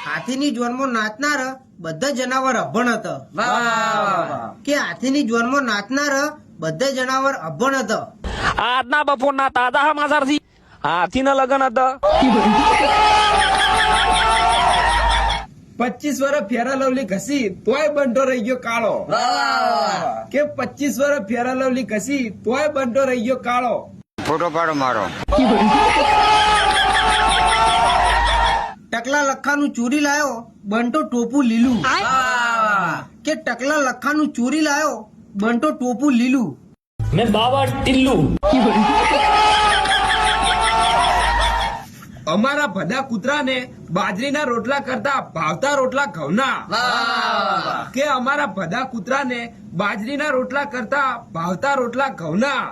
હાથીની જોનમાં નાચનાર બધા જનાવર અભણ હતા. કે હાથીની જોનમાં નાચનાર બધા જનાવર અભણ હતા. આજના બપોરના તાજા સમાચાર થી હાથીના લગન હતા. 25 વર્ષ ફેરા લવલી ઘસી તોય બંટો રહી ગયો કાળો. કે 25 વર્ષ ફેરા લવલી ઘસી તોય બંટો રહી ગયો કાળો. ફોટો પાડો મારો. ટકલા લખાનું ચોરી લાયો બંટો ટોપું લીલું. કે ટકલા લખાનું ચોરી લાયો બંટો ટોપું લીલું. મેં બાબા ટિલ્લુ. અમારા ભદા કૂતરાને બાજરીના રોટલા કરતા ભાવતા રોટલા ઘઉંના. કે અમારા ભદા કૂતરાને બાજરીના રોટલા કરતા ભાવતા રોટલા ઘઉંના.